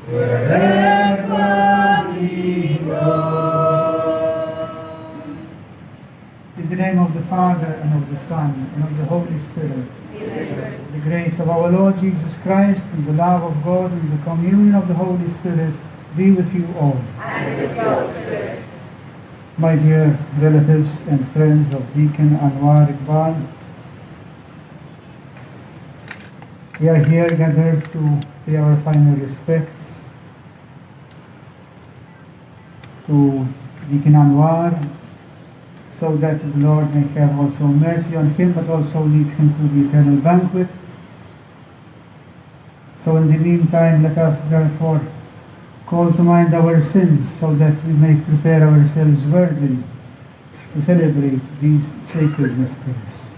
wherever we go. In the name of the Father, and of the Son, and of the Holy Spirit. Amen. The grace of our Lord Jesus Christ, and the love of God, and the communion of the Holy Spirit be with you all. And with your spirit. My dear relatives and friends of Deacon Anwar Iqbal, we are here gathered to pay our final respects to Deacon Anwar, so that the Lord may have also mercy on him, but also lead him to the eternal banquet. So in the meantime, let us therefore call to mind our sins, so that we may prepare ourselves worthily to celebrate these sacred mysteries.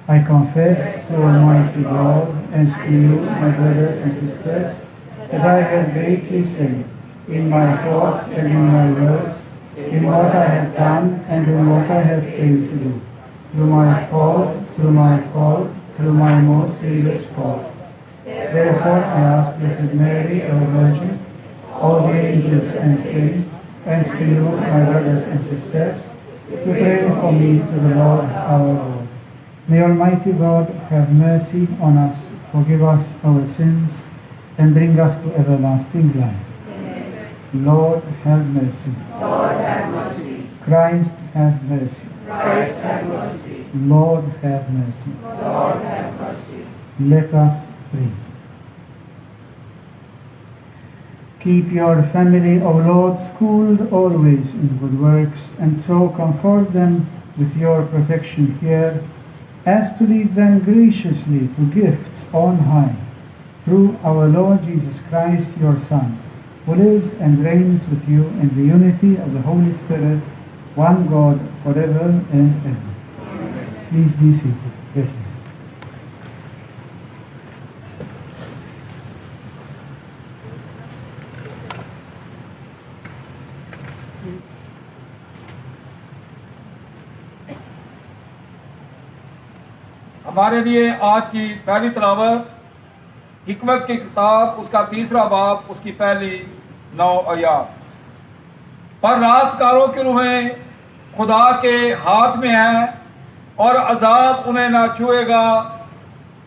I confess to Almighty God and to you, my brothers and sisters, that I have greatly sinned in my thoughts and in my words, in what I have done and in what I have failed to do, through my fault, through my most grievous fault. Therefore I ask Blessed Mary, our Virgin, all the angels and saints, and to you, my brothers and sisters, to pray for me to the Lord our Lord. May Almighty God have mercy on us, forgive us our sins, and bring us to everlasting life. Amen. Lord, have mercy. Lord, have mercy. Christ, have mercy. Christ, have mercy. Lord, have mercy. Lord, have mercy. Let us pray. Keep your family, O Lord, schooled always in good works, and so comfort them with your protection here, as to lead them graciously to gifts on high, through our Lord Jesus Christ, your Son, who lives and reigns with you in the unity of the Holy Spirit, one God, forever and ever. Amen. Please be seated. Thank you. ہمارے لیے آج کی پہلی تلاوت حکمت کی کتاب اس کا 3 باب اس کی پہلی 9 آیات. پر رازکاروں کی روحیں خدا کے ہاتھ میں ہیں اور عذاب انہیں نہ چھوئے گا.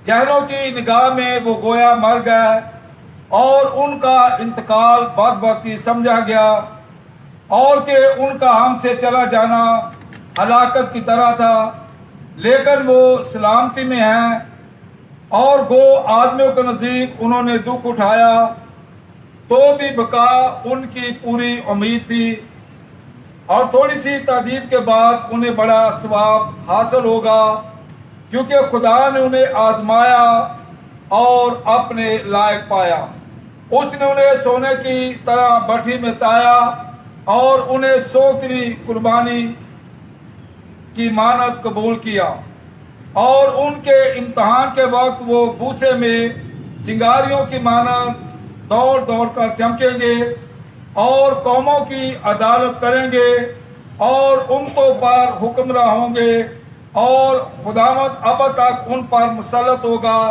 جہلوں کی نگاہ میں وہ گویا مر گئے اور ان کا انتقال بدبختی سمجھا گیا، اور کہ ان کا ہم سے چلا جانا ہلاکت کی طرح تھا، لیکن وہ سلامتی میں ہیں. اور گو آدمیوں کے نزدیک انہوں نے دکھ اٹھایا، تو بھی بقا ان کی پوری امید تھی، اور تھوڑی سی تادیب کے بعد انہیں بڑا ثواب حاصل ہوگا، کیونکہ خدا نے انہیں آزمایا اور اپنے لائق پایا. اس نے انہیں سونے کی طرح بٹھی میں تایا اور انہیں سوکھری قربانی کی مانت قبول کیا. اور ان کے امتحان کے وقت وہ بوسے میں چنگاریوں کی مانت دوڑ دوڑ کر چمکیں گے اور قوموں کی عدالت کریں گے اور امتوں پر حکمراں ہوں گے، اور خداوند اب تک ان پر مسلط ہوگا.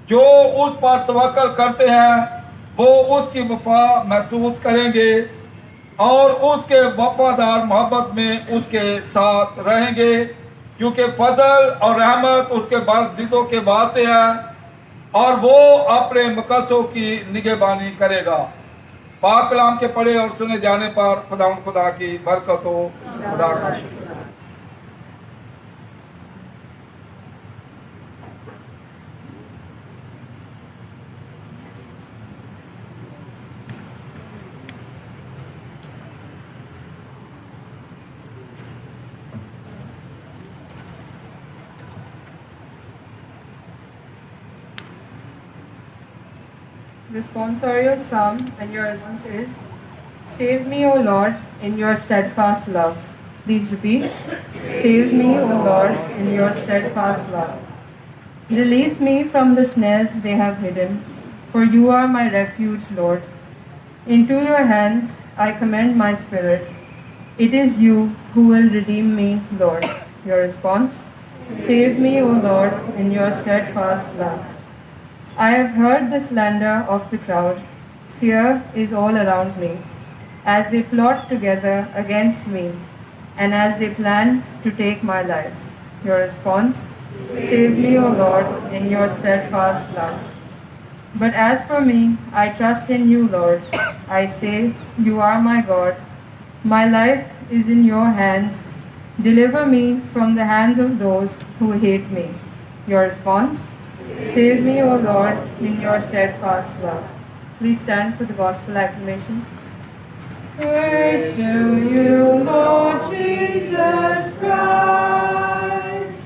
جو اس پر توکل کرتے ہیں وہ اس کی وفا محسوس کریں گے اور اس کے وفادار محبت میں اس کے ساتھ رہیں گے، کیونکہ فضل اور رحمت اس کے برگزیدوں کے واسطے ہے اور وہ اپنے مقصدوں کی نگہبانی کرے گا. پاک کلام کے پڑھے اور سنے جانے پر خدا کی برکت ہو. خدا کا شکر. Responsorial Psalm, and your response is, Save me, O Lord, in your steadfast love. Please repeat. Save me, O Lord, in your steadfast love. Release me from the snares they have hidden, for you are my refuge, Lord. Into your hands I commend my spirit. It is you who will redeem me, Lord. Your response? Save me, O Lord, in your steadfast love. I have heard the slander of the crowd. Fear is all around me, as they plot together against me, and as they plan to take my life. Your response? Save me, O Lord, in your steadfast love. But as for me, I trust in you, Lord. I say, you are my God. My life is in your hands. Deliver me from the hands of those who hate me. Your response? Save me, O Lord, in your steadfast love. Please stand for the gospel acclamation. Praise to you, Lord Jesus Christ,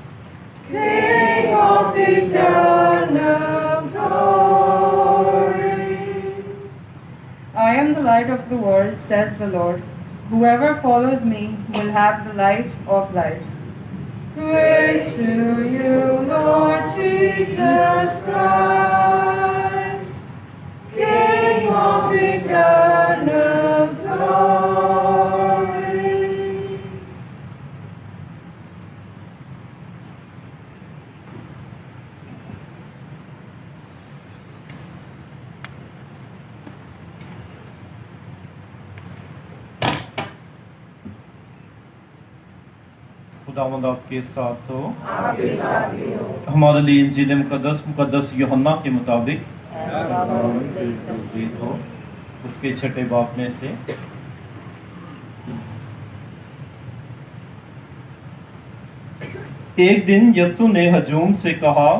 King of eternal glory. I am the light of the world, says the Lord. Whoever follows me will have the light of life. Praise to you, Lord Jesus Christ, King of eternal glory. खुदावंद आपके साथ हो। आपके साथ भी हो। हमारे लिए इंजील मुकद्दस यूहन्ना के मुताबिक तौहीद हो उसके छठे बाब में से एक दिन यीशु ने हजूम से कहा,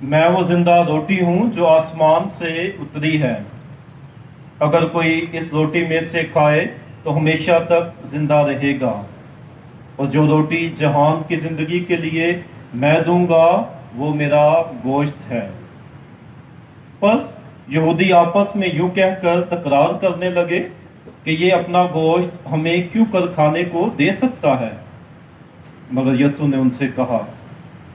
मैं वो जिंदा रोटी हूं जो आसमान से उतरी है। अगर कोई इस रोटी में से खाए तो हमेशा तक जिंदा रहेगा, और जो रोटी जहान की जिंदगी के लिए मैं दूंगा वो मेरा गोश्त है। बस यहूदी आपस में यूं कहकर तकरार करने लगे कि ये अपना गोश्त हमें क्यों कर खाने को दे सकता है। मगर यीशु ने उनसे कहा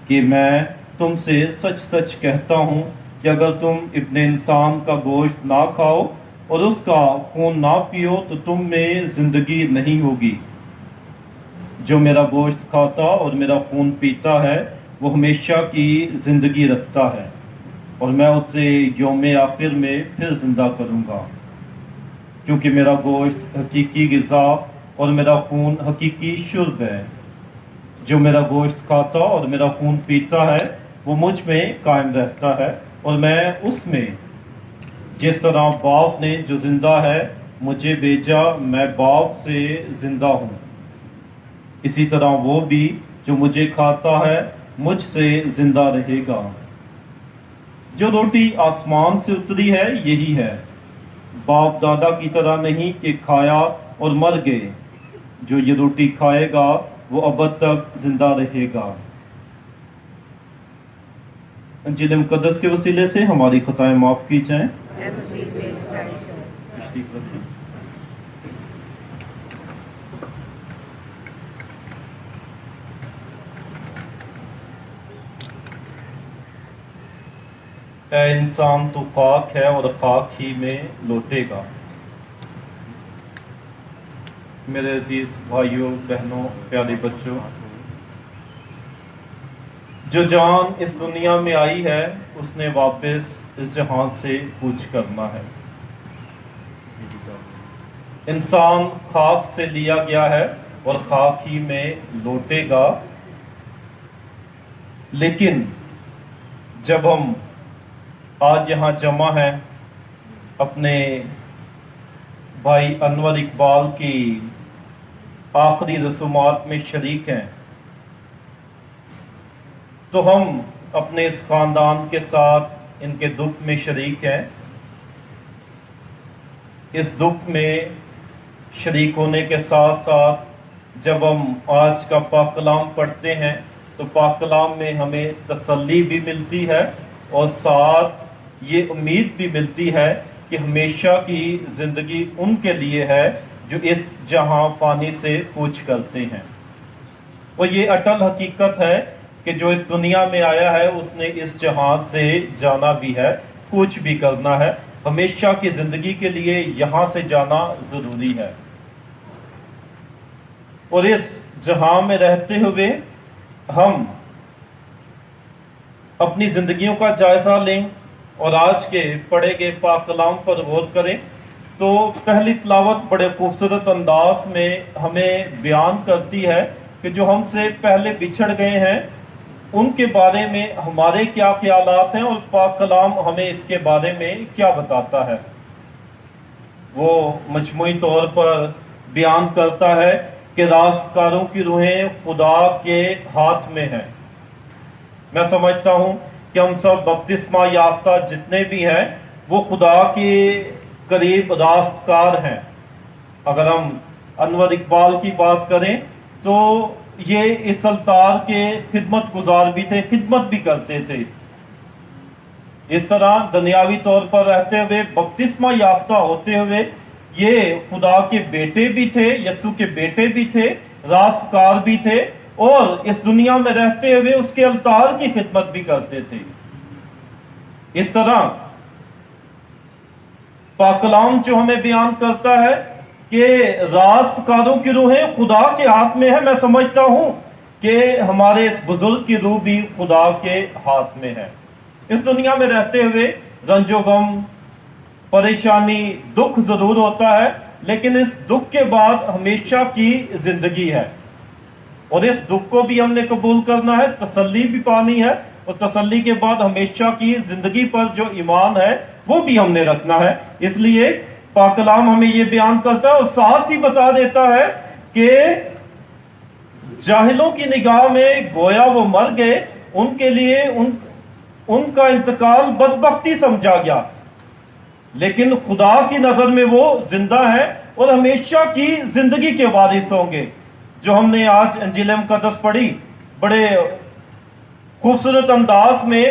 कि मैं तुमसे सच सच कहता हूं कि अगर तुम इब्ने इंसान का गोश्त ना खाओ और उसका खून ना पियो तो तुम में जिंदगी नहीं होगी। जो मेरा गोश्त खाता और मेरा खून पीता है वो हमेशा की जिंदगी रखता है, और मैं उसे यौम आखिर में फिर जिंदा करूंगा। क्योंकि मेरा गोश्त हकीकी ग़िज़ा और मेरा खून हकीकी शुर्ब है। जो मेरा गोश्त खाता और मेरा खून पीता है वो मुझ में कायम रहता है और मैं उसमें। जिस तरह बाप ने जो जिंदा है मुझे भेजा, मैं बाप से जिंदा हूँ, इसी तरह वो भी जो मुझे खाता है मुझसे जिंदा रहेगा। जो रोटी आसमान से उतरी है यही है, बाप दादा की तरह नहीं कि खाया और मर गए। जो ये रोटी खाएगा वो अबद तक जिंदा रहेगा। इंजील मुकद्दस के वसीले से हमारी खताएं माफ की जाएं। ऐ इंसान तो खाक है और खाक ही में लौटेगा। मेरे अजीज भाइयों बहनों प्यारे बच्चों, जो जान इस दुनिया में आई है उसने वापस इस जहान से कूच करना है। इंसान खाक से लिया गया है और खाक ही में लौटेगा। लेकिन जब हम आज यहाँ जमा हैं, अपने भाई अनवर इकबाल की आखिरी रसूमात में शरीक हैं, तो हम अपने इस खानदान के साथ इनके दुख में शरीक हैं। इस दुख में शरीक होने के साथ साथ जब हम आज का पाक कलाम पढ़ते हैं तो पाक कलाम में हमें तसल्ली भी मिलती है और साथ ये उम्मीद भी मिलती है कि हमेशा की ज़िंदगी उनके लिए है जो इस जहां फ़ानी से कूच करते हैं। और ये अटल हकीकत है कि जो इस दुनिया में आया है उसने इस जहां से जाना भी है, कूच भी करना है। हमेशा की ज़िंदगी के लिए यहाँ से जाना ज़रूरी है। और इस जहां में रहते हुए हम अपनी ज़िंदगियों का जायज़ा लें اور آج کے پڑھے گئے پاک کلام پر غور کریں تو پہلی تلاوت بڑے خوبصورت انداز میں ہمیں بیان کرتی ہے کہ جو ہم سے پہلے بچھڑ گئے ہیں ان کے بارے میں ہمارے کیا خیالات ہیں اور پاک کلام ہمیں اس کے بارے میں کیا بتاتا ہے۔ وہ مجموعی طور پر بیان کرتا ہے کہ راستکاروں کی روحیں خدا کے ہاتھ میں ہیں۔ میں سمجھتا ہوں کہ ہم سب بپتسمہ یافتہ جتنے بھی ہیں وہ خدا کے قریب راستکار ہیں۔ اگر ہم انور اقبال کی بات کریں تو یہ اس الطار کے خدمت گزار بھی تھے، خدمت بھی کرتے تھے۔ اس طرح دنیاوی طور پر رہتے ہوئے بپتسمہ یافتہ ہوتے ہوئے یہ خدا کے بیٹے بھی تھے، یسوع کے بیٹے بھی تھے، راستکار بھی تھے، اور اس دنیا میں رہتے ہوئے اس کے الطار کی خدمت بھی کرتے تھے۔ اس طرح پاک کلام جو ہمیں بیان کرتا ہے کہ راستکاروں کی روحیں خدا کے ہاتھ میں ہے، میں سمجھتا ہوں کہ ہمارے اس بزرگ کی روح بھی خدا کے ہاتھ میں ہے۔ اس دنیا میں رہتے ہوئے رنج و غم، پریشانی، دکھ ضرور ہوتا ہے، لیکن اس دکھ کے بعد ہمیشہ کی زندگی ہے، اور اس دکھ کو بھی ہم نے قبول کرنا ہے، تسلی بھی پانی ہے، اور تسلی کے بعد ہمیشہ کی زندگی پر جو ایمان ہے وہ بھی ہم نے رکھنا ہے۔ اس لیے پاک کلام ہمیں یہ بیان کرتا ہے اور ساتھ ہی بتا دیتا ہے کہ جاہلوں کی نگاہ میں گویا وہ مر گئے، ان کے لیے ان کا انتقال بدبختی سمجھا گیا، لیکن خدا کی نظر میں وہ زندہ ہیں اور ہمیشہ کی زندگی کے وارث ہوں گے۔ جو ہم نے آج انجیل مقدس پڑھی، بڑے خوبصورت انداز میں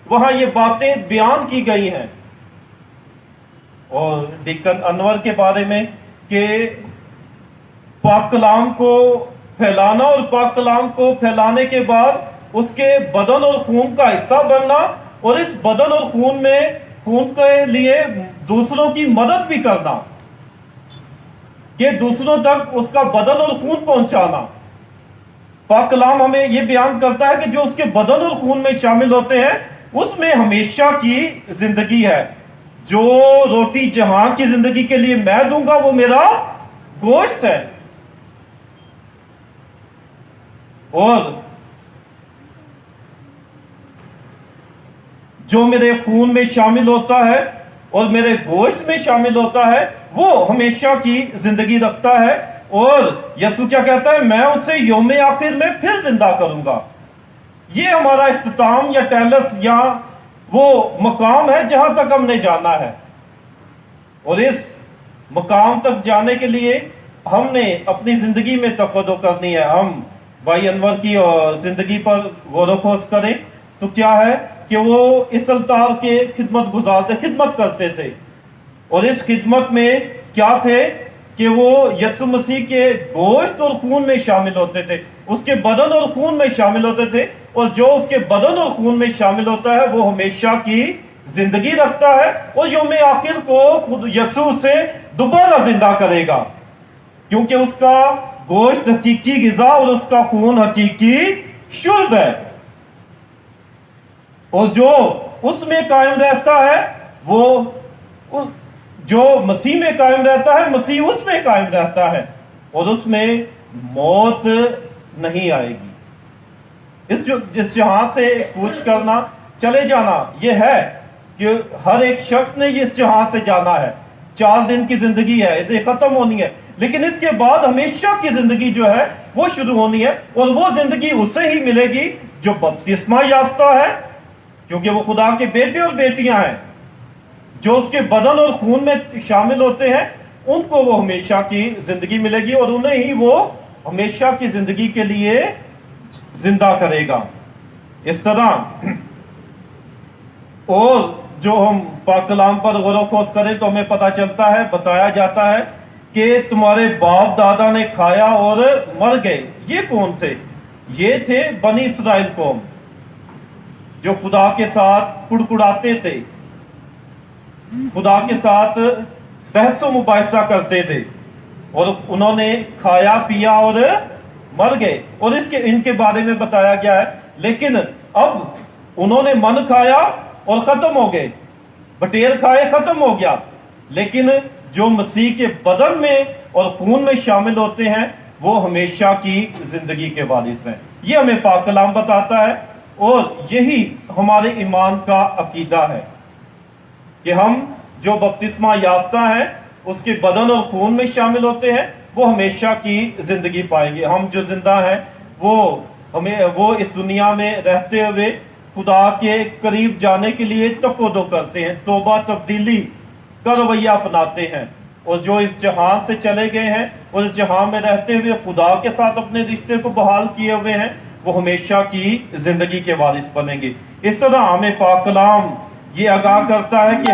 وہاں یہ باتیں بیان کی گئی ہیں، اور ڈیکن انور کے بارے میں کہ پاک کلام کو پھیلانا اور پاک کلام کو پھیلانے کے بعد اس کے بدن اور خون کا حصہ بننا، اور اس بدن اور خون کے لیے دوسروں کی مدد بھی کرنا، کہ دوسروں تک اس کا بدن اور خون پہنچانا۔ پاک کلام ہمیں یہ بیان کرتا ہے کہ جو اس کے بدن اور خون میں شامل ہوتے ہیں اس میں ہمیشہ کی زندگی ہے۔ جو روٹی جہان کی زندگی کے لیے میں دوں گا وہ میرا گوشت ہے، اور جو میرے خون میں شامل ہوتا ہے اور میرے گوشت میں شامل ہوتا ہے وہ ہمیشہ کی زندگی رکھتا ہے۔ اور یسوع کیا کہتا ہے؟ میں اسے یوم آخر میں پھر زندہ کروں گا۔ یہ ہمارا اختتام یا ٹیلس یا وہ مقام ہے جہاں تک ہم نے جانا ہے، اور اس مقام تک جانے کے لیے ہم نے اپنی زندگی میں تقویٰ کرنی ہے۔ ہم بھائی انور کی زندگی پر غور و خوض کریں تو کیا ہے کہ وہ اس الطار کے خدمت گزار تھے، خدمت کرتے تھے، اور اس خدمت میں کیا تھے کہ وہ یسوع مسیح کے گوشت اور خون میں شامل ہوتے تھے، اس کے بدن اور خون میں شامل ہوتے تھے، اور جو اس کے بدن اور خون میں شامل ہوتا ہے وہ ہمیشہ کی زندگی رکھتا ہے، اور یوم آخر کو خود یسوع سے دوبارہ زندہ کرے گا، کیونکہ اس کا گوشت حقیقی غذا اور اس کا خون حقیقی شرب ہے، اور جو اس میں قائم رہتا ہے وہ جو مسیح میں قائم رہتا ہے، مسیح اس میں قائم رہتا ہے، اور اس میں موت نہیں آئے گی۔ اس جہاں سے کوچ کرنا، چلے جانا، یہ ہے کہ ہر ایک شخص نے اس جہاں سے جانا ہے۔ 4 دن کی زندگی ہے، اسے ختم ہونی ہے، لیکن اس کے بعد ہمیشہ کی زندگی جو ہے وہ شروع ہونی ہے، اور وہ زندگی اسے ہی ملے گی جو بپتسمہ یافتہ ہے، کیونکہ وہ خدا کے بیٹے اور بیٹیاں ہیں۔ جو اس کے بدن اور خون میں شامل ہوتے ہیں ان کو وہ ہمیشہ کی زندگی ملے گی، اور انہیں ہی وہ ہمیشہ کی زندگی کے لیے زندہ کرے گا۔ اس طرح اور جو ہم پاک کلام پر غور و خوض کریں تو ہمیں پتہ چلتا ہے، بتایا جاتا ہے کہ تمہارے باپ دادا نے کھایا اور مر گئے۔ یہ کون تھے؟ یہ تھے بنی اسرائیل قوم، جو خدا کے ساتھ کڑکڑاتے تھے، خدا کے ساتھ بحث و مباحثہ کرتے تھے، اور انہوں نے کھایا پیا اور مر گئے، اور ان کے بارے میں بتایا گیا ہے۔ لیکن اب انہوں نے من کھایا اور ختم ہو گئے، बटेर खाए खत्म हो गया, लेकिन जो मसीह के बदन में और खून में शामिल होते हैं वो हमेशा की जिंदगी के वारिस हैं। ये हमें पाक कलाम बताता है और यही हमारे ईमान का अकीदा है कि हम जो बपतिस्मा याफ्ता हैं उसके बदन और खून में शामिल होते हैं, वो हमेशा की जिंदगी पाएंगे। हम जो जिंदा हैं वो इस दुनिया में रहते हुए खुदा के करीब जाने के लिए तकोदो करते हैं, तौबा तब्दीली का रवैया अपनाते हैं। और जो इस जहान से चले गए हैं और इस जहान में रहते हुए खुदा के साथ अपने रिश्ते को बहाल किए हुए हैं, वो हमेशा की जिंदगी के वारिस बनेंगे। इस तरह हमें पाक कलाम ये आगाह करता है कि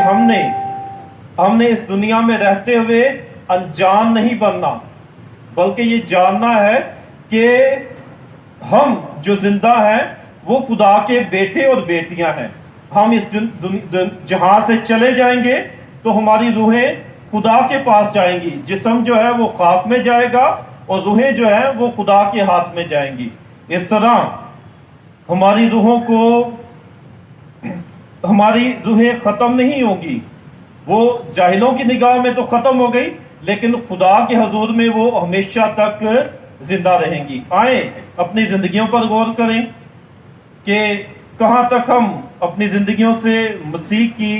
हमने इस दुनिया में रहते हुए अनजान नहीं बनना, बल्कि ये जानना है कि हम जो जिंदा हैं वो खुदा के बेटे और बेटियां हैं। हम इस जहां से चले जाएंगे तो हमारी रूहें खुदा के पास जाएंगी। जिस्म जो है वो खाक में जाएगा और रूहें जो है वो खुदा के हाथ में जाएंगी। इस तरह हमारी रूहें खत्म नहीं होंगी। वो जाहिलों की निगाह में तो खत्म हो गई, लेकिन खुदा के हजूर में वो हमेशा तक जिंदा रहेंगी। आए अपनी जिंदगियों पर गौर करें कि कहां तक हम अपनी जिंदगियों से मसीह की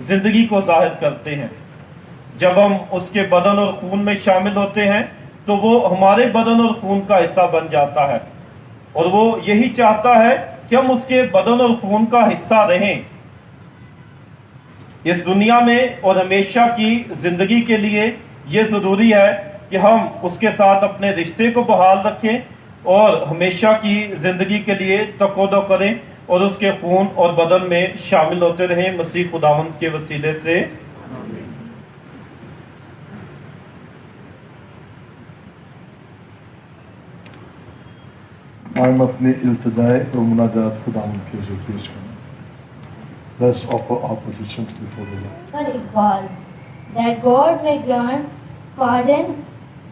जिंदगी को जाहिर करते हैं। जब हम उसके बदन और खून में शामिल होते हैं तो वो हमारे बदन और खून का हिस्सा बन जाता है, और वो यही चाहता है कि हम उसके बदन और खून का हिस्सा रहें इस दुनिया में। और हमेशा की जिंदगी के लिए ये जरूरी है कि हम उसके साथ अपने रिश्ते को बहाल रखें और हमेशा की जिंदगी के लिए तकोदो करें और उसके खून और बदन में शामिल होते रहें मसीह खुदावंद के वसीले से। हम अपने इल्तिजाए और मुनाजात खुदावंद के हज़ूर पेश करें। Let's offer our petitions before the Lord. For Iqbal, that God may grant pardon,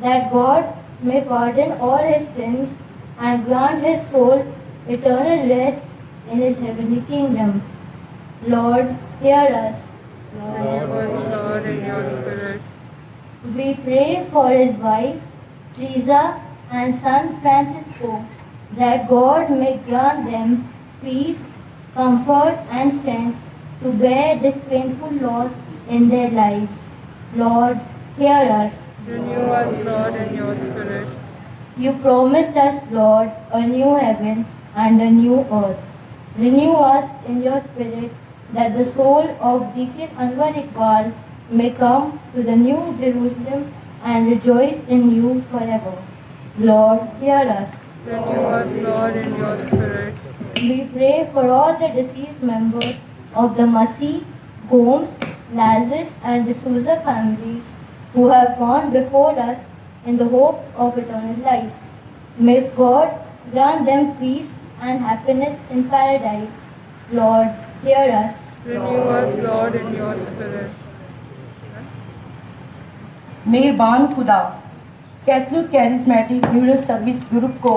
that God may pardon all his sins and grant his soul eternal rest in his heavenly kingdom. Lord, hear us. Renew us, Lord, in your spirit. We pray for his wife, Teresa, and son Francisco, that God may grant them peace, comfort, and strength to bear this painful loss in their lives. Lord, hear us. Renew us, Lord, in your spirit. You promised us, Lord, a new heaven and a new earth. Renew us in your spirit, that the soul of Deacon Anwar Iqbal may come to the new Jerusalem and rejoice in you forever. Lord, hear us. Renew us, Lord, in your spirit. We pray for all the deceased members of the Massey, Gomes, Lazarus, and the Souza families who have gone before us in the hope of eternal life. May God grant them peace and happiness in paradise. Lord, hear us. Renew us, Lord, in your spirit. मेहरबान खुदा, Catholic charismatic neural service group को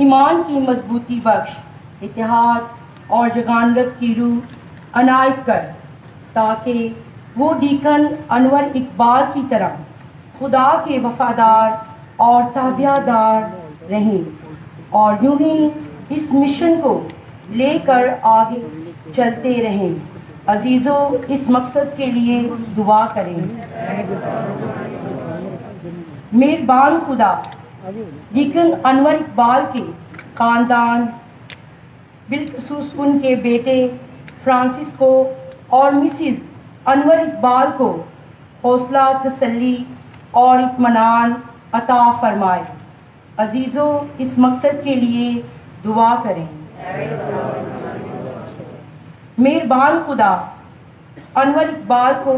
ईमान की मजबूती बख्श, इत्तेहाद और जगानत की रूह अनायत कर, ताकि वो डीकन अनवर इकबाल की तरह खुदा के वफादार और ताबियादार रहें और यूं ही इस मिशन को लेकर आगे चलते रहें। अजीज़ों, इस मकसद के लिए दुआ करें। मेहरबान खुदा, डीकन अनवर इकबाल के ख़ानदान, बिलखसूस उनके बेटे फ्रांसिस्को और मिसिज़ अनवर इकबाल को हौसला, तसल्ली और इत्मीनान अता फरमाए। अजीज़ों, इस मकसद के लिए दुआ करें। मेहरबान खुदा, अनवर इकबाल को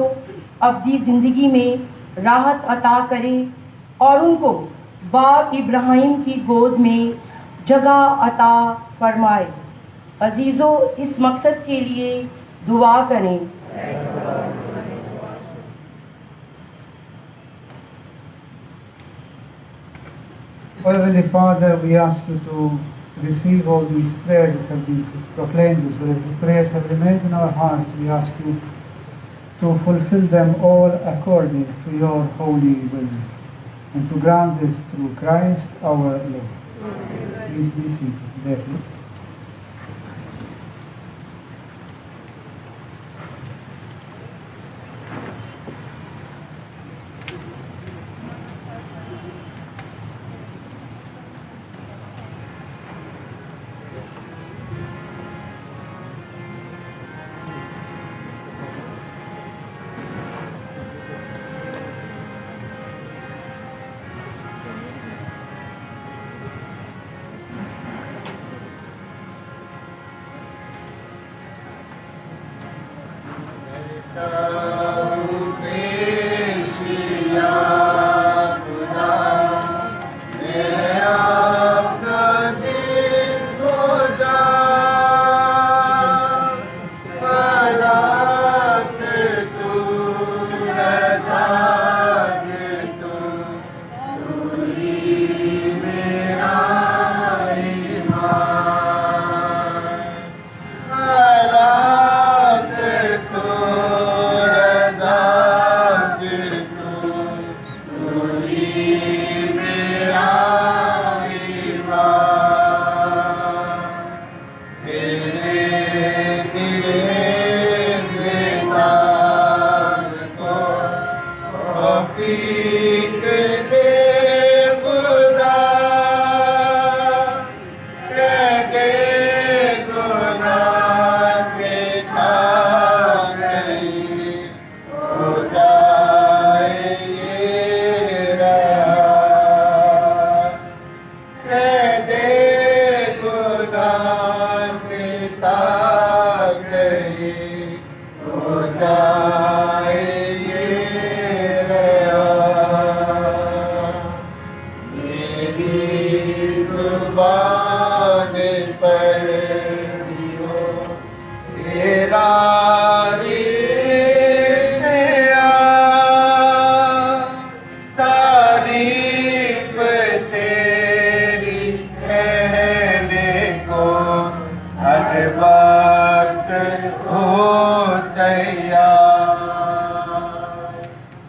अब्दी ज़िंदगी में राहत अता करे और उनको बाप इब्राहिम की गोद में जगह अता फरमाए। अजीज़ों, इस मकसद के लिए दुआ करें। Heavenly Father, we ask you to receive all these prayers that have been proclaimed, as well as the prayers have remained in our hearts. We ask you to fulfill them all according to your holy will, and to grant this through Christ our Lord. Please be seated, therefore.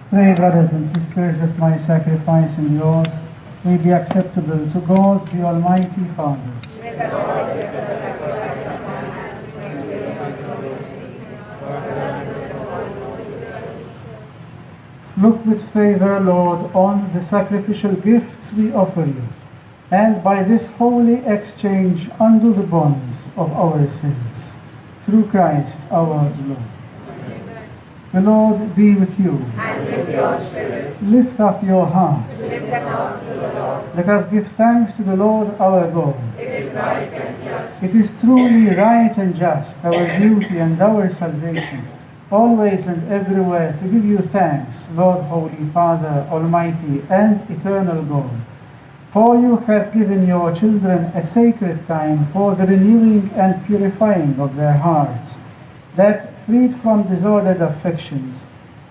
Pray, brothers and sisters, that my sacrifice and yours may be acceptable to God, the Almighty Father. Look with favor, Lord, on the sacrificial gifts we offer you, and by this holy exchange undo the bonds of our sins. Through Christ our Lord. The Lord be with you. And with your spirit. Lift up your hearts. Lift them up to the Lord. Let us give thanks to the Lord our God. It is right and just. It is truly right and just, our duty and our salvation, always and everywhere to give you thanks, Lord, Holy Father, Almighty and eternal God. For you have given your children a sacred time for the renewing and purifying of their hearts, that, freed from disordered affections,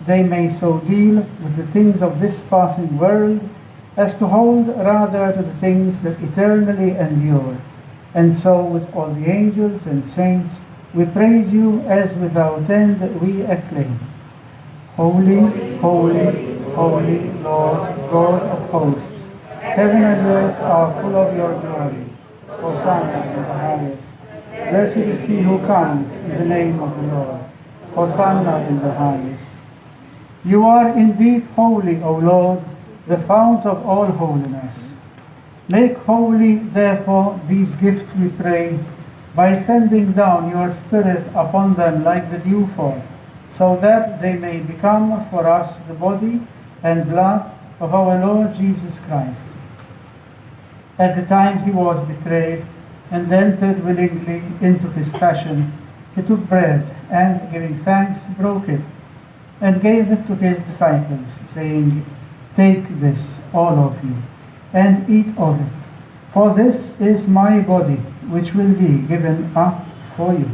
they may so deal with the things of this passing world as to hold rather to the things that eternally endure. And so with all the angels and saints we praise you as without end we acclaim. Holy, holy, holy Lord, God of hosts, heaven and earth are full of your glory. Hosanna in the highest. Blessed is he who comes in the name of the Lord. Hosanna in the highest. You are indeed holy, O Lord, the fount of all holiness. Make holy, therefore, these gifts, we pray, by sending down your Spirit upon them like the dewfall, so that they may become for us the body and blood of our Lord Jesus Christ. At the time he was betrayed and entered willingly into his passion, he took bread and, giving thanks, broke it and gave it to his disciples, saying, "Take this, all of you, and eat of it, for this is my body, which will be given up for you."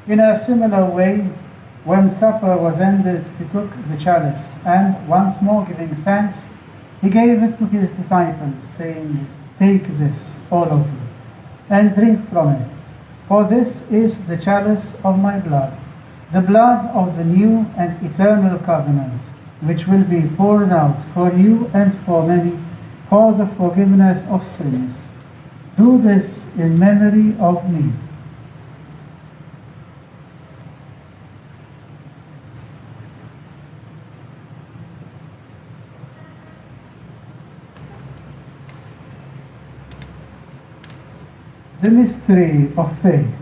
In a similar way, When supper was ended, he took the chalice, and once more giving thanks, he gave it to his disciples, saying, "Take this, all of you, and drink from it. For this is the chalice of my blood, the blood of the new and eternal covenant, which will be poured out for you and for many for the forgiveness of sins. Do this in memory of me." The mystery of faith.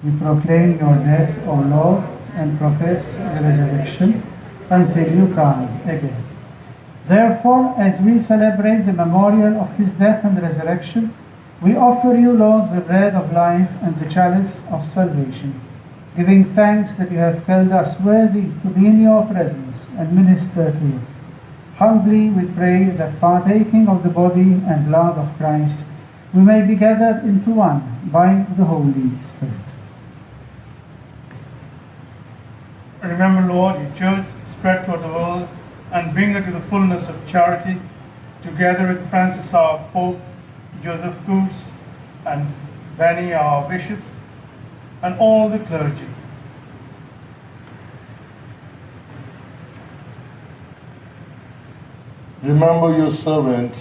We proclaim your death, O Lord, and profess the resurrection until you come again. Therefore, as we celebrate the memorial of his death and resurrection, we offer you, Lord, the bread of life and the chalice of salvation, giving thanks that you have held us worthy to be in your presence and minister to you. Humbly we pray that, partaking of the body and blood of Christ, we may be gathered into one by the Holy Spirit. Remember, Lord, your church spread throughout the world and bring her to the fullness of charity, together with Francis our Pope, Joseph Coos, and Benny our bishops, and all the clergy. Remember your servant,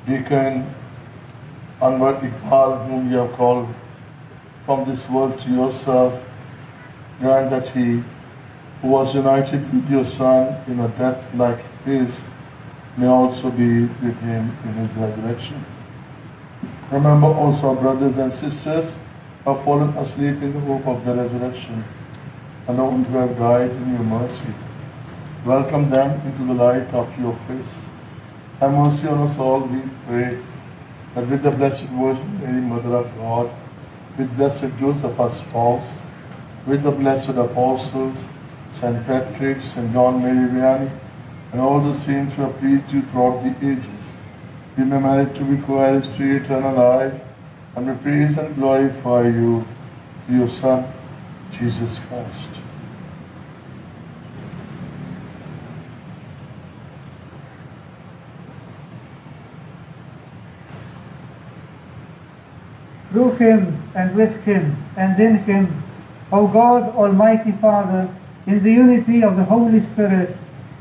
Deacon Anwar Iqbal, whom you have called from this world to yourself. Grant that he, who was united with your Son in a death like his, may also be with him in his resurrection. Remember also our brothers and sisters who have fallen asleep in the hope of the resurrection, and all who have died in your mercy. Welcome them into the light of your face. Have mercy on us all, we pray, that with the Blessed Virgin Mary, Mother of God, with Blessed Joseph, our spouse, with the blessed apostles, St. Patrick, St. John Mary Vianney, and all the saints who have pleased you throughout the ages, we may merit to be co-heirs to your eternal life, and we praise and glorify you through your Son, Jesus Christ. Through him, and with him, and in him, O God, Almighty Father, in the unity of the Holy Spirit,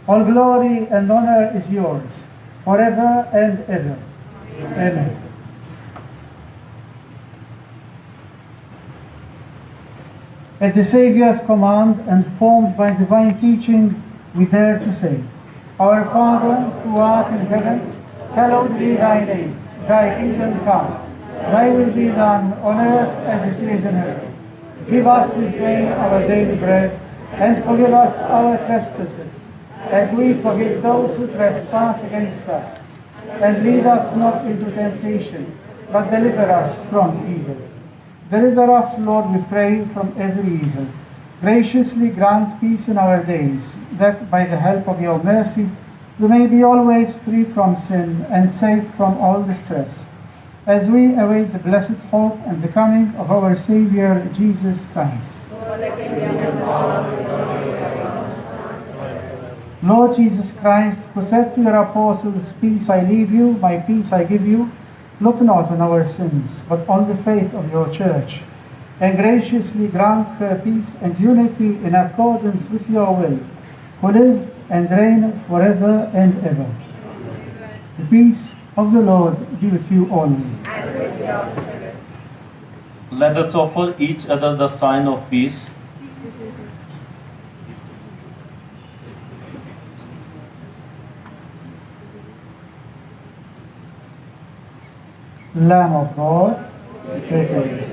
all glory and honor is yours, forever and ever. Amen. At the Saviour's command, and formed by divine teaching, we dare to say, Our Father, who art in heaven, hallowed be thy name. Thy kingdom come. Thy will be done on earth as it is in heaven. Give us this day our daily bread, and forgive us our trespasses, as we forgive those who trespass against us. And lead us not into temptation, but deliver us from evil. Deliver us, Lord, we pray, from every evil. Graciously grant peace in our days, that by the help of your mercy we may be always free from sin and safe from all distress, as we await the blessed hope and the coming of our Savior, Jesus Christ. Lord Jesus Christ, who said to your apostles, Peace I leave you, my peace I give you, look not on our sins, but on the faith of your church, and graciously grant her peace and unity in accordance with your will, who live and reign forever and ever. The peace of the Lord be with you always. Let us offer each other the sign of peace. Lamb of God, take away.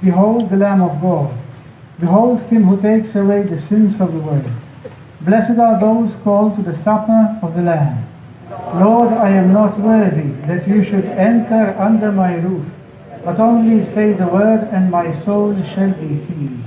Behold the Lamb of God. Behold him who takes away the sins of the world. Blessed are those called to the supper of the Lamb. Lord, I am not worthy that you should enter under my roof, but only say the word and my soul shall be healed.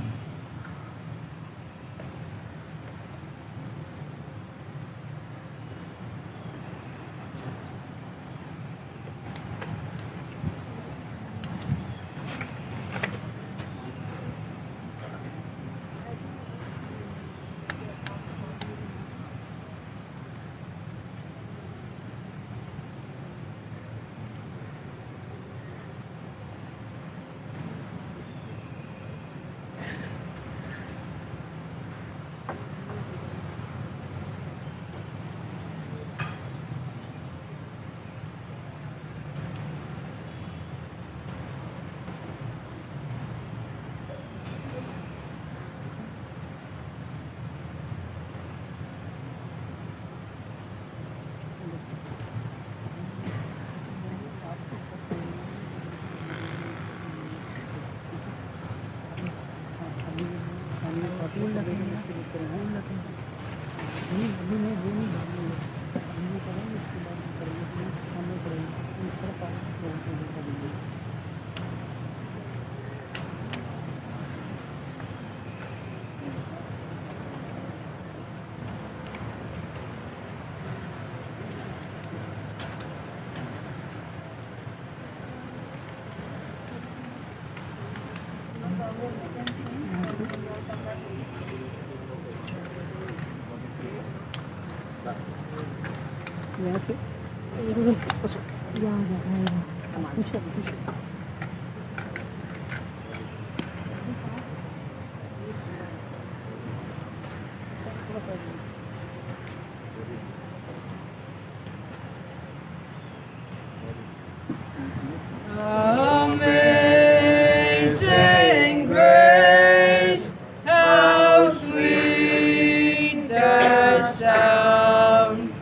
Amazing grace, how sweet the sound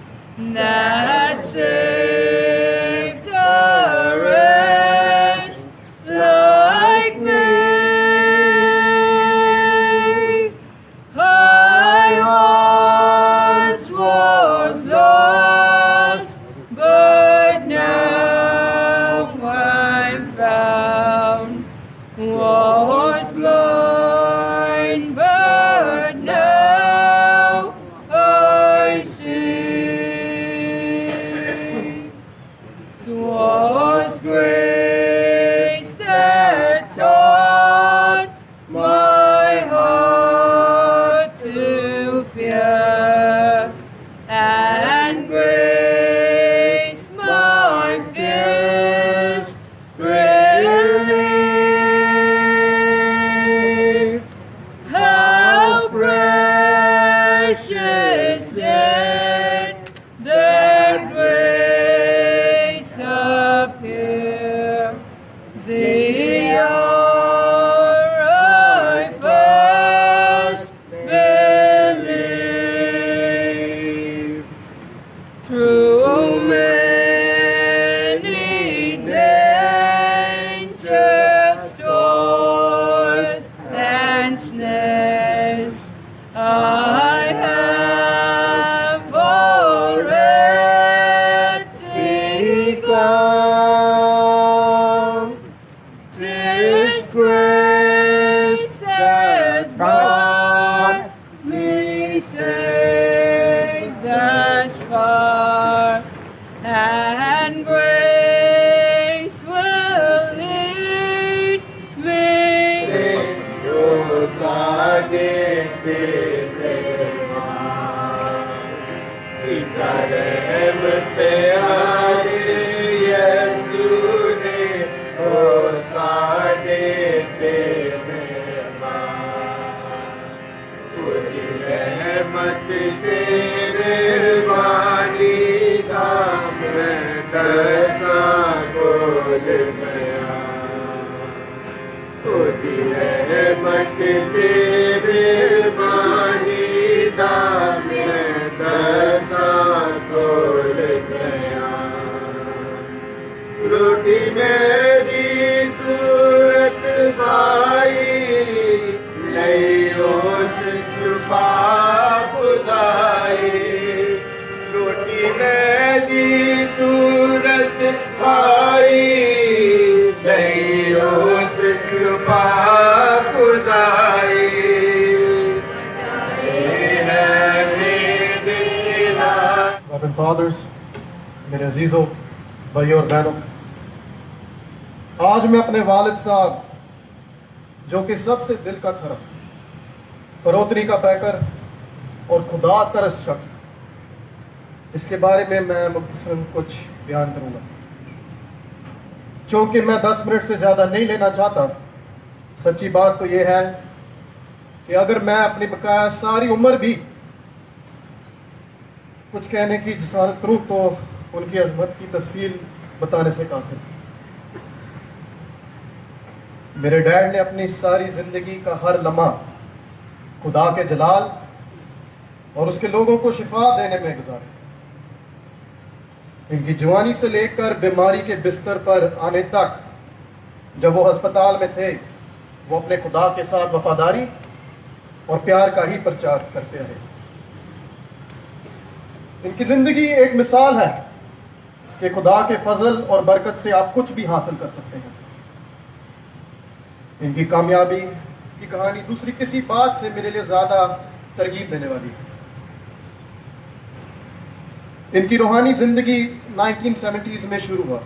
that saved a wretch like me. I once was lost, but now I'm found. Was blind, but now I see. 'Twas grace that taught my heart to fear, and grace my fears relieved. How precious then their grace appear, the hour I first believed. Through many dangers, toils, and snares, I have already gone. 'Tis grace has brought me safe thus far, and grace will lead me. रोटी मेरी सूरत से छुपा खुदाई, रोटी में दी सूरत खाई, दरियों से छुपा खुदाई। Reverend Fathers, मेरे अजीज़ों, भाइयों और बहनों, आज मैं अपने वालिद साहब, जो कि सबसे दिल का खरा, फरोतनी का पैकर और खुदा तरस शख्स, इसके बारे में मैं मुख्तसरन कुछ बयान करूँगा। चूँकि मैं 10 मिनट से ज़्यादा नहीं लेना चाहता, सच्ची बात तो ये है कि अगर मैं अपनी बकाया सारी उम्र भी कुछ कहने की जसारत करूँ तो उनकी अजमत की तफसील बताने से कासिर। मेरे डैड ने अपनी सारी ज़िंदगी का हर लम्हा खुदा के जलाल और उसके लोगों को शिफा देने में गुजारा। इनकी जवानी से लेकर बीमारी के बिस्तर पर आने तक, जब वो अस्पताल में थे, वो अपने खुदा के साथ वफादारी और प्यार का ही प्रचार करते रहे। इनकी ज़िंदगी एक मिसाल है कि खुदा के फजल और बरकत से आप कुछ भी हासिल कर सकते हैं। इनकी कामयाबी की कहानी दूसरी किसी बात से मेरे लिए ज़्यादा तरगीब देने वाली है। इनकी रूहानी ज़िंदगी 1970s में शुरू हुआ,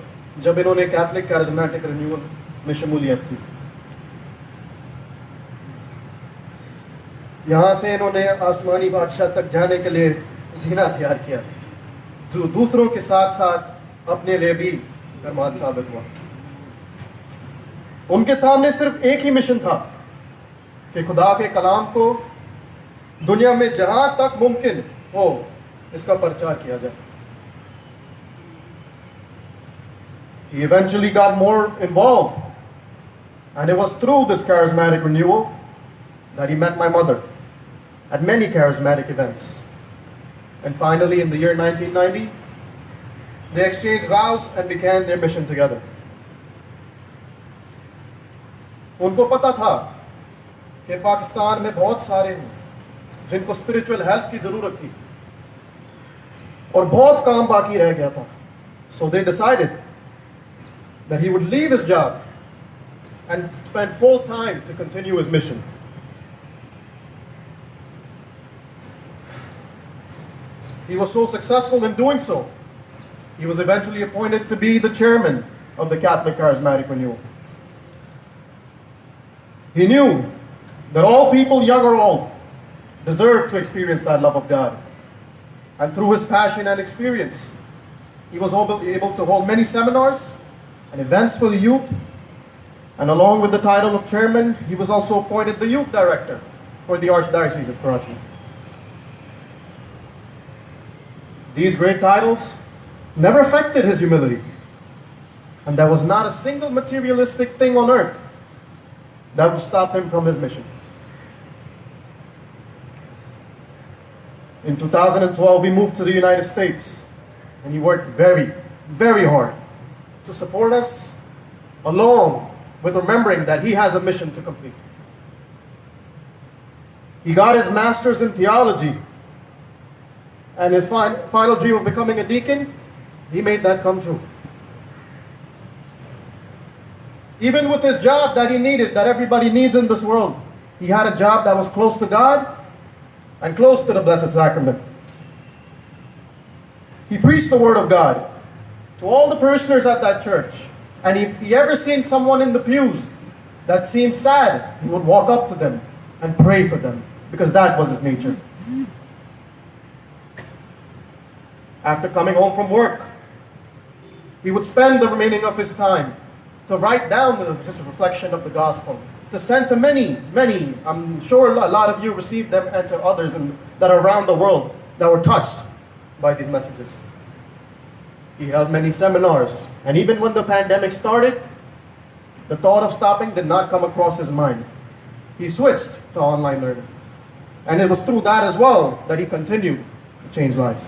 जब इन्होंने कैथलिक कैरिज्मेटिक रिन्यूअल में शमूलियत की। यहाँ से इन्होंने आसमानी बादशाह तक जाने के लिए जीना तैयार किया, जो दूसरों के साथ साथ अपने लिए भी करमाद साबित हुआ। उनके सामने सिर्फ एक ही मिशन था कि खुदा के कलाम को दुनिया में जहां तक मुमकिन हो इसका प्रचार किया जाए। He eventually got more involved, and it was through this charismatic renewal that he met my mother at many charismatic events. And finally, in the year 1990, they exchanged vows and began their mission together. उनको पता था कि पाकिस्तान में बहुत सारे हैं जिनको spiritual help की ज़रूरत थी और बहुत काम बाकी रह गया था. So they decided that he would leave his job and spend full time to continue his mission. He was so successful in doing so, he was eventually appointed to be the chairman of the Catholic Charismatic Renewal. He knew that all people, young or old, deserved to experience that love of God. And through his passion and experience, he was able to hold many seminars and events for the youth. And along with the title of chairman, he was also appointed the youth director for the Archdiocese of Karachi. These great titles never affected his humility. And there was not a single materialistic thing on earth that would stop him from his mission. In 2012, we moved to the United States, and he worked very, very hard to support us, along with remembering that he has a mission to complete. He got his master's in theology, and his final dream of becoming a deacon, he made that come true. Even with his job that he needed, that everybody needs in this world, he had a job that was close to God and close to the Blessed Sacrament. He preached the Word of God to all the parishioners at that church. And if he ever seen someone in the pews that seemed sad, he would walk up to them and pray for them, because that was his nature. After coming home from work, he would spend the remaining of his time to write down just a reflection of the gospel, to send to many, many. I'm sure a lot of you received them, and to others that are around the world that were touched by these messages. He held many seminars, and even when the pandemic started, the thought of stopping did not come across his mind. He switched to online learning. And it was through that as well that he continued to change lives.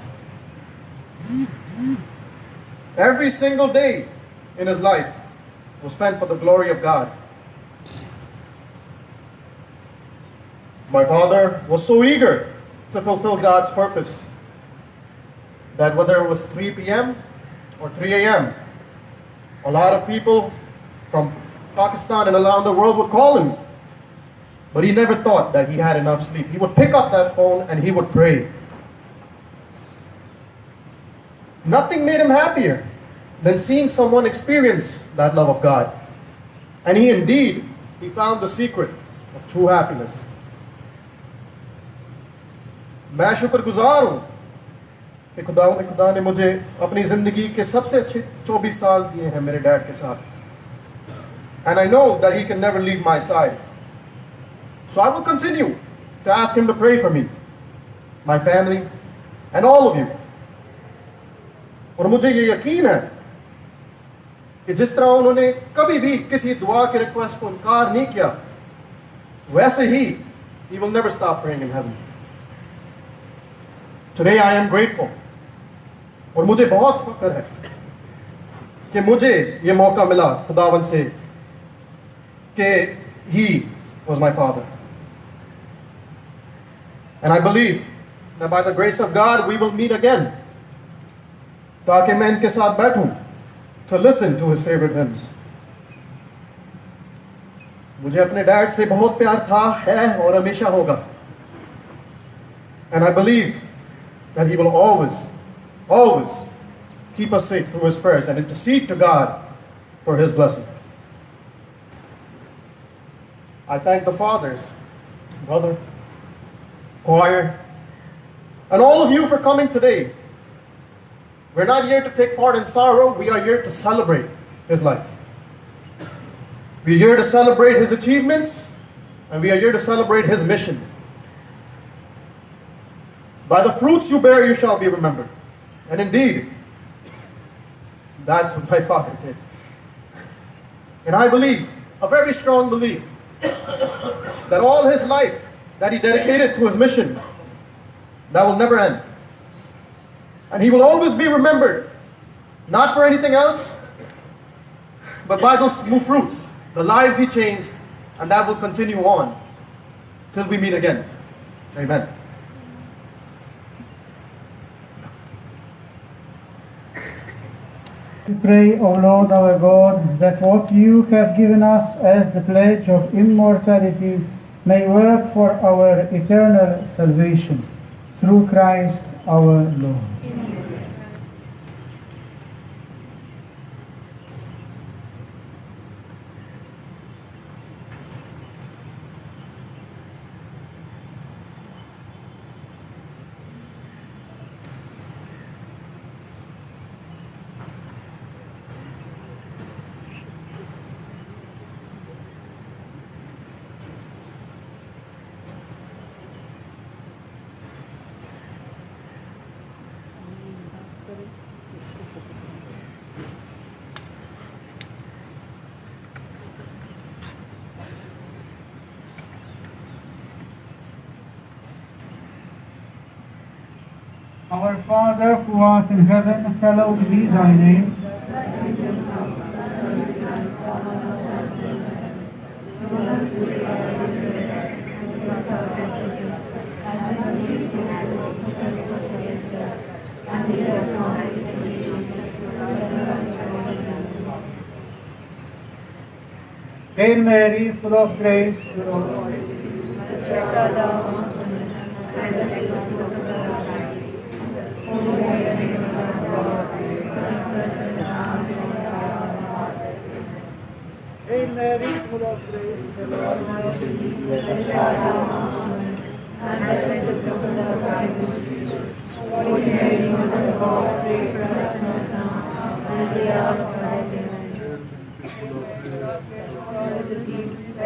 Every single day in his life was spent for the glory of God. My father was so eager to fulfill God's purpose that whether it was 3 p.m. or 3 a.m., a lot of people from Pakistan and around the world would call him. But he never thought that he had enough sleep. He would pick up that phone and he would pray. Nothing made him happier than seeing someone experience that love of God. And he found the secret of true happiness. मैं शुक्रगुजार हूँ कि खुदा ने मुझे अपनी ज़िंदगी के सबसे अच्छे 24 साल दिए हैं मेरे डैड के साथ. And I know that he can never leave my side. So I will continue to ask him to pray for me, my family, and all of you. और मुझे ये यकीन है कि जिस तरह उन्होंने कभी भी किसी दुआ के रिक्वेस्ट को इनकार नहीं किया, वैसे ही he will never stop praying in heaven. Today I am grateful. और मुझे बहुत फख्र है कि मुझे ये मौका मिला खुदावन से कि he was my father. And I believe that by the grace of God we will meet again. ताकि मैं इनके साथ बैठूं to listen to his favorite hymns. मुझे अपने डैड से बहुत प्यार था, है और हमेशा होगा. And I believe that he will always keep us safe through his prayers and intercede to God for his blessing. I thank the fathers, brother, choir, and all of you for coming today. We're not here to take part in sorrow. We are here to celebrate his life. We are here to celebrate his achievements, and we are here to celebrate his mission. By the fruits you bear, you shall be remembered. And indeed, that's what my father did. And I believe, a very strong belief, that all his life that he dedicated to his mission, that will never end. And he will always be remembered, not for anything else, but by those smooth fruits, the lives he changed, and that will continue on till we meet again. Amen. We pray, O Lord our God, that what you have given us as the pledge of immortality may work for our eternal salvation. Through Christ our Lord. Our Father who art in heaven, hallowed be thy name. Hail Mary, full of grace, the Lord is with thee. Hail Mary, full of grace, the Lord is with thee. Blessed art thou amongst women, and blessed is the fruit of thy womb, Jesus. Holy Mary, Mother of God, pray for us sinners now, and at the hour of our death. Amen.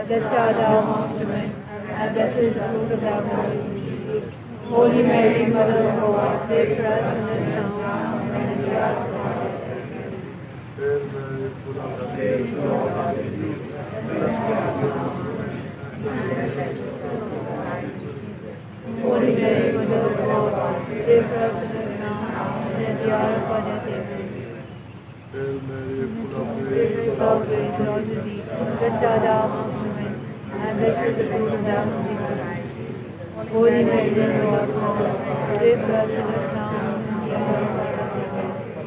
Blessed art thou amongst women, and blessed is the fruit of thy womb, Jesus. Holy Mary, Mother of God, pray for us sinners now, and at the hour of our death. Praise the Lord, hallelujah. Blessed art thou among women, Holy Mary, Mother of God, pray for us sinners now, and at the hour of our death. Amen. Praise the Lord, praise the Lord with thee. Blessed art thou amongst women, and blessed is the fruit of thy womb, Jesus. Holy Mary, Lord of God, pray for us sinners now and at the hour of our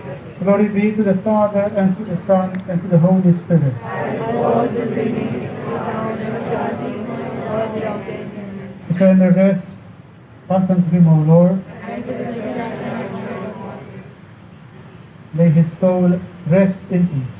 death. Glory be to the Father, and to the Son, and to the Holy Spirit. As was in the beginning, is now, and ever shall be, world without end. Eternal rest, pass unto him, O Lord. And to the church and May his soul rest in peace.